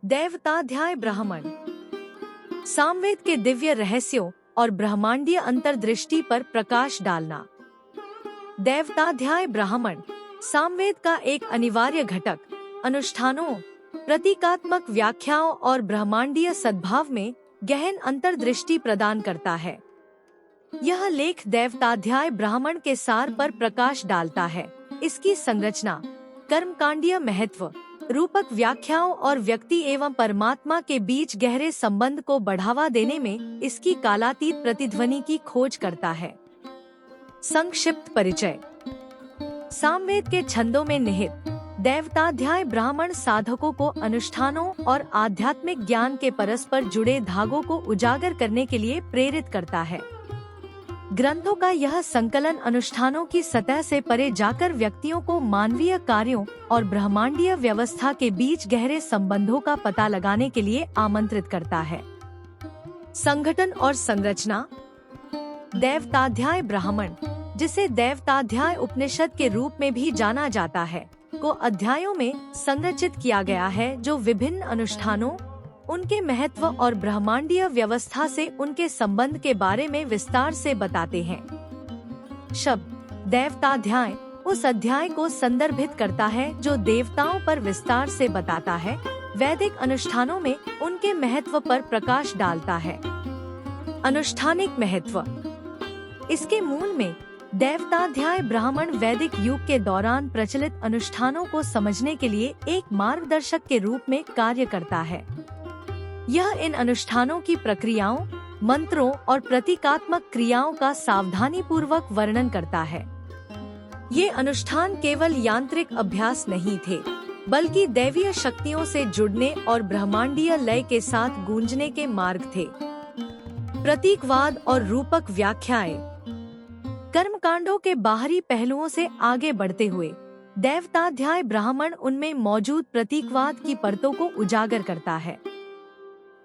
देवताध्याय ब्राह्मण। सामवेद के दिव्य रहस्यों और ब्रह्मांडीय अंतर्दृष्टि पर प्रकाश डालना। देवताध्याय ब्राह्मण सामवेद का एक अनिवार्य घटक, अनुष्ठानों, प्रतीकात्मक व्याख्याओं और ब्रह्मांडीय सद्भाव में गहन अंतर्दृष्टि प्रदान करता है। यह लेख देवताध्याय ब्राह्मण के सार पर प्रकाश डालता है। इसकी संरचना, कर्मकांडीय महत्व, रूपक व्याख्याओं और व्यक्ति एवं परमात्मा के बीच गहरे संबंध को बढ़ावा देने में इसकी कालातीत प्रतिध्वनि की खोज करता है। संक्षिप्त परिचय। सामवेद के छंदों में निहित देवताध्याय ब्राह्मण साधकों को अनुष्ठानों और आध्यात्मिक ज्ञान के परस्पर जुड़े धागों को उजागर करने के लिए प्रेरित करता है। ग्रंथों का यह संकलन अनुष्ठानों की सतह से परे जाकर व्यक्तियों को मानवीय कार्यों और ब्रह्मांडीय व्यवस्था के बीच गहरे संबंधों का पता लगाने के लिए आमंत्रित करता है। संगठन और संरचना। देवताध्याय ब्राह्मण, जिसे देवताध्याय उपनिषद के रूप में भी जाना जाता है, को अध्यायों में संरचित किया गया है जो विभिन्न अनुष्ठानों, उनके महत्व और ब्रह्मांडीय व्यवस्था से उनके संबंध के बारे में विस्तार से बताते हैं। शब्द देवताध्याय उस अध्याय को संदर्भित करता है जो देवताओं पर विस्तार से बताता है, वैदिक अनुष्ठानों में उनके महत्व पर प्रकाश डालता है। अनुष्ठानिक महत्व। इसके मूल में देवताध्याय ब्राह्मण वैदिक युग के दौरान प्रचलित अनुष्ठानों को समझने के लिए एक मार्गदर्शक के रूप में कार्य करता है। यह इन अनुष्ठानों की प्रक्रियाओं, मंत्रों और प्रतीकात्मक क्रियाओं का सावधानी पूर्वक वर्णन करता है। ये अनुष्ठान केवल यांत्रिक अभ्यास नहीं थे, बल्कि दैवीय शक्तियों से जुड़ने और ब्रह्मांडीय लय के साथ गूंजने के मार्ग थे। प्रतीकवाद और रूपक व्याख्याएं। कर्मकांडों के बाहरी पहलुओं से आगे बढ़ते हुए देवताध्याय ब्राह्मण उनमें मौजूद प्रतीकवाद की परतों को उजागर करता है।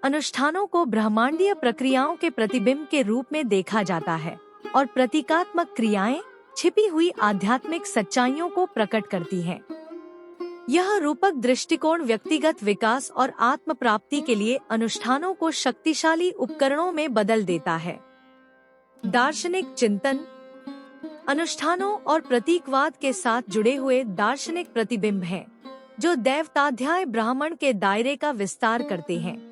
अनुष्ठानों को ब्रह्मांडीय प्रक्रियाओं के प्रतिबिंब के रूप में देखा जाता है और प्रतीकात्मक क्रियाएं छिपी हुई आध्यात्मिक सच्चाइयों को प्रकट करती हैं। यह रूपक दृष्टिकोण व्यक्तिगत विकास और आत्म प्राप्ति के लिए अनुष्ठानों को शक्तिशाली उपकरणों में बदल देता है। दार्शनिक चिंतन। अनुष्ठानों और प्रतीकवाद के साथ जुड़े हुए दार्शनिक प्रतिबिंब हैं, जो देवताध्याय ब्राह्मण के दायरे का विस्तार करते हैं।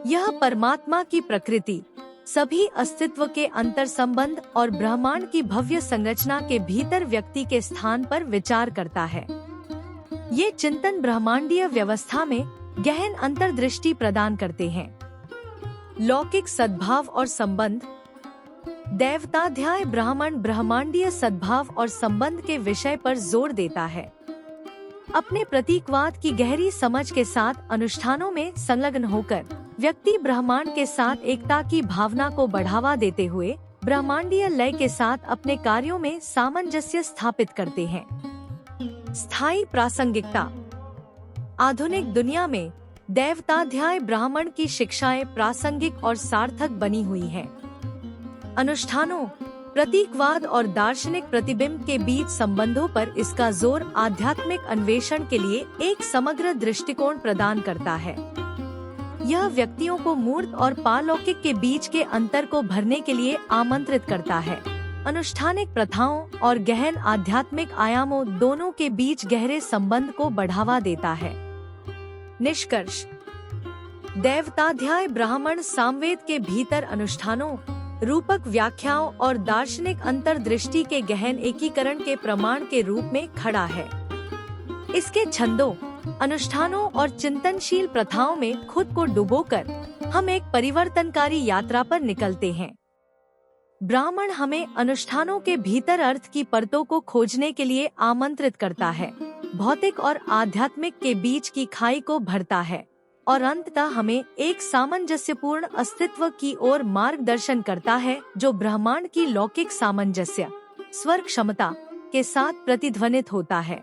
यह परमात्मा की प्रकृति, सभी अस्तित्व के अंतर संबंध और ब्रह्मांड की भव्य संरचना के भीतर व्यक्ति के स्थान पर विचार करता है। ये चिंतन ब्रह्मांडीय व्यवस्था में गहन अंतर्दृष्टि प्रदान करते हैं। लौकिक सद्भाव और संबंध। देवताध्याय ब्राह्मण ब्रह्मांडीय सद्भाव और संबंध के विषय पर जोर देता है। अपने प्रतीकवाद की गहरी समझ के साथ अनुष्ठानों में संलग्न होकर व्यक्ति ब्रह्मांड के साथ एकता की भावना को बढ़ावा देते हुए ब्रह्मांडीय लय के साथ अपने कार्यों में सामंजस्य स्थापित करते हैं। स्थायी प्रासंगिकता। आधुनिक दुनिया में देवताध्याय ब्राह्मण की शिक्षाएं प्रासंगिक और सार्थक बनी हुई हैं। अनुष्ठानों, प्रतीकवाद और दार्शनिक प्रतिबिंब के बीच संबंधों पर इसका जोर आध्यात्मिक अन्वेषण के लिए एक समग्र दृष्टिकोण प्रदान करता है। यह व्यक्तियों को मूर्त और पारलौकिक के बीच के अंतर को भरने के लिए आमंत्रित करता है। अनुष्ठानिक प्रथाओं और गहन आध्यात्मिक आयामों दोनों के बीच गहरे संबंध को बढ़ावा देता है। निष्कर्ष। देवताध्याय ब्राह्मण सामवेद के भीतर अनुष्ठानों, रूपक व्याख्याओं और दार्शनिक अंतर्दृष्टि के गहन एकीकरण के प्रमाण के रूप में खड़ा है। इसके छंदों, अनुष्ठानों और चिंतनशील प्रथाओं में खुद को डुबोकर हम एक परिवर्तनकारी यात्रा पर निकलते हैं। ब्राह्मण हमें अनुष्ठानों के भीतर अर्थ की परतों को खोजने के लिए आमंत्रित करता है, भौतिक और आध्यात्मिक के बीच की खाई को भरता है और अंततः हमें एक सामंजस्यपूर्ण अस्तित्व की ओर मार्गदर्शन करता है जो ब्रह्मांड की लौकिक सामंजस्य, स्वर क्षमता के साथ प्रतिध्वनित होता है।